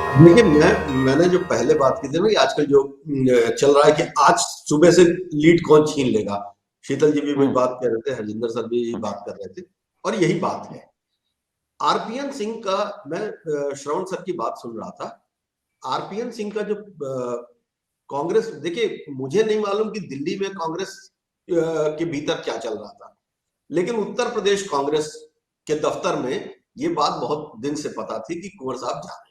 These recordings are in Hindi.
देखिए मैंने जो पहले बात की थी ना कि आजकल जो चल रहा है कि आज सुबह से लीड कौन छीन लेगा। शीतल जी भी वही हम्म। बात कर रहे थे, हरजिंदर सर भी यही हम्म। बात कर रहे थे और यही बात है। आरपीएन सिंह का मैं श्रवण सर की बात सुन रहा था। आरपीएन सिंह का जो कांग्रेस, देखिए मुझे नहीं मालूम कि दिल्ली में कांग्रेस के भीतर क्या चल रहा था, लेकिन उत्तर प्रदेश कांग्रेस के दफ्तर में ये बात बहुत दिन से पता थी कि कुंवर साहब जा रहे हैं।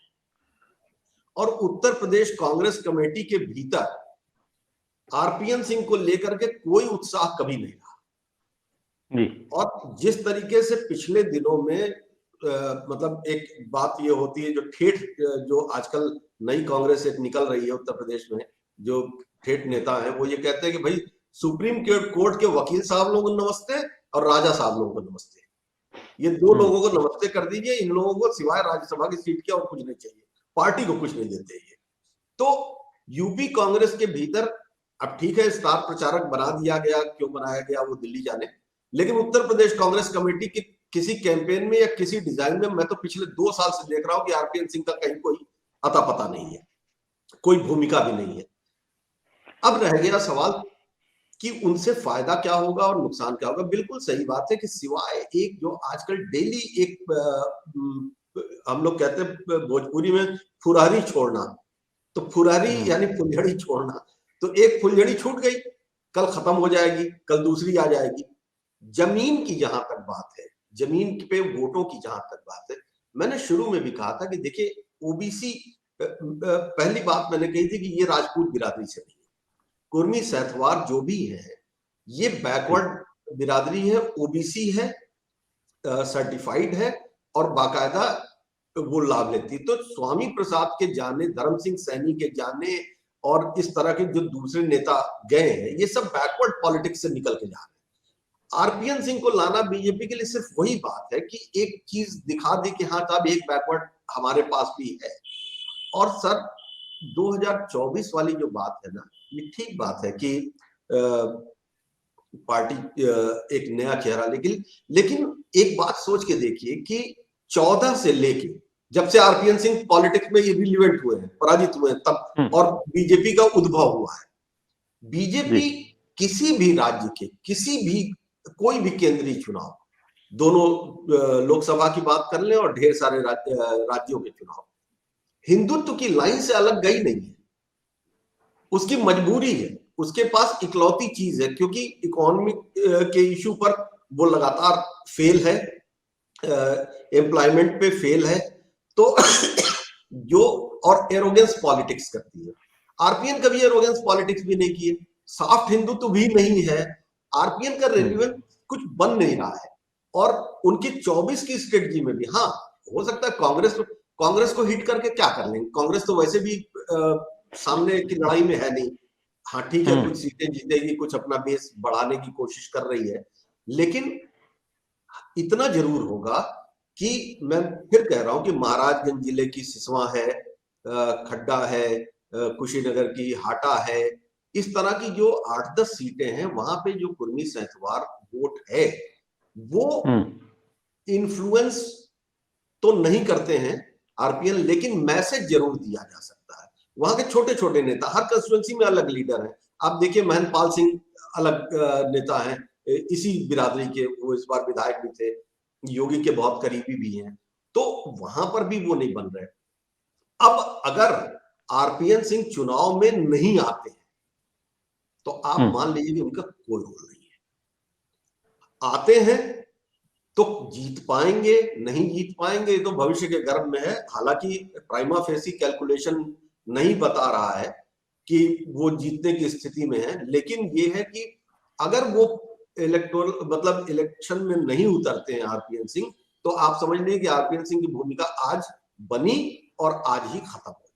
और उत्तर प्रदेश कांग्रेस कमेटी के भीतर आरपीएन सिंह को लेकर के कोई उत्साह कभी नहीं रहा। जी। और जिस तरीके से पिछले दिनों में मतलब एक बात ये होती है जो ठेठ जो आजकल नई कांग्रेस एक निकल रही है उत्तर प्रदेश में, जो ठेठ नेता है वो ये कहते हैं कि भाई सुप्रीम कोर्ट के वकील साहब लोगों को नमस्ते और राजा साहब लोगों को नमस्ते। ये दो हम्म। लोगों को नमस्ते कर दीजिए, इन लोगों को सिवाय राज्यसभा की सीट के और कुछ नहीं चाहिए, पार्टी को कुछ नहीं देते ये। तो यूपी कांग्रेस के भीतर अब ठीक है स्टार प्रचारक बना दिया गया, क्यों बनाया गया वो दिल्ली जाने, लेकिन उत्तर प्रदेश कांग्रेस कमेटी की किसी कैंपेन में या किसी डिजाइन में मैं तो पिछले 2 साल से देख रहा हूं कि आरपीएन सिंह का कहीं कोई अता पता नहीं है, कोई भूमिका भी नहीं है। अब रह गया सवाल कि उनसे फायदा क्या होगा और नुकसान क्या होगा। बिल्कुल सही बात है कि सिवाय एक जो आजकल डेली एक हम लोग कहते हैं भोजपुरी में फुरारी छोड़ना, तो फुरारी हम्म। यानी फुलझड़ी छोड़ना। तो एक फुलझड़ी छूट गई, कल खत्म हो जाएगी, कल दूसरी आ जाएगी। जमीन की जहां तक बात है, जमीन पे वोटों की जहां तक बात है, मैंने शुरू में भी कहा था कि देखिए ओबीसी, पहली बात मैंने कही थी कि ये राजपूत बिरादरी से नहीं है। कुर्मी सैथवार जो भी है ये जी। बैकवर्ड बिरादरी है, ओबीसी है, सर्टिफाइड है और बाकायदा वो लाभ लेती है। तो स्वामी प्रसाद के जाने, धर्म सिंह सैनी के जाने और इस तरह के जो दूसरे नेता गए हैं, ये सब बैकवर्ड पॉलिटिक्स से निकल के जा रहे हैं। आरपीएन सिंह को लाना बीजेपी के लिए सिर्फ वही बात है कि एक चीज दिखा दी कि हाँ साहब एक बैकवर्ड हमारे पास भी है। और सर 2024 वाली जो बात है ना, ये ठीक बात है कि पार्टी एक नया चेहरा, लेकिन लेकिन एक बात सोच के देखिए कि 14 से लेके जब से आरपीएन सिंह पॉलिटिक्स में इरिलीवेंट हुए हैं, पराजित हुए हैं तब, हम्म। और बीजेपी का उद्भव हुआ है। जी। बीजेपी किसी भी राज्य के किसी भी कोई भी केंद्रीय चुनाव, दोनों लोकसभा की बात कर लें और ढेर सारे राज्यों के चुनाव, हिंदुत्व की लाइन से अलग गई नहीं है। उसकी मजबूरी है, उसके पास इकलौती चीज है, क्योंकि इकोनॉमिक के इशू पर वो लगातार फेल है, एम्प्लॉयमेंट पे फेल है। तो जो और एरोगेंस पॉलिटिक्स करती है। आरपीएन कभी एरोगेंस पॉलिटिक्स भी नहीं की है, सॉफ्ट हिंदुत्व भी नहीं है। आरपीएन का हम्म। रेलिवेंस कुछ बन नहीं रहा है। और उनकी 24 की स्ट्रेटजी में भी हाँ हो सकता है कांग्रेस को हिट करके क्या कर लेंगे, कांग्रेस तो वैसे भी सामने की लड़ाई में है नहीं। हाँ ठीक है, हम्म। कुछ सीटें जीतेगी, कुछ अपना बेस बढ़ाने की कोशिश कर रही है, लेकिन इतना जरूर होगा कि मैं फिर कह रहा हूं कि महाराजगंज जिले की सिसवा है, खड्डा है, कुशीनगर की हाटा है, इस तरह की जो 8-10 सीटें हैं वहां पे जो कुर्मी सैंथवार वोट है वो हम्म। इन्फ्लुएंस तो नहीं करते हैं आरपीएन, लेकिन मैसेज जरूर दिया जा सकता है। वहां के छोटे छोटे नेता, हर कंस्टिट्यूंसी में अलग लीडर हैं। आप देखिए महेंद्र पाल सिंह अलग नेता हैं, इसी बिरादरी के, वो इस बार विधायक भी थे, योगी के बहुत करीबी भी हैं। तो वहां पर भी वो नहीं बन रहे। अब अगर आरपीएन सिंह चुनाव में नहीं आते हैं तो आप हम्म। मान लीजिए कि उनका कोई रोल नहीं है। आते हैं तो जीत पाएंगे, नहीं जीत पाएंगे ये तो भविष्य के गर्भ में है। हालांकि प्राइमा फेसी कैलकुलेशन नहीं बता रहा है कि वो जीतने की स्थिति में है, लेकिन ये है कि अगर वो इलेक्टोरल मतलब इलेक्शन में नहीं उतरते हैं आरपीएन सिंह, तो आप समझ लीजिए कि आरपीएन सिंह की भूमिका आज बनी और आज ही खत्म हो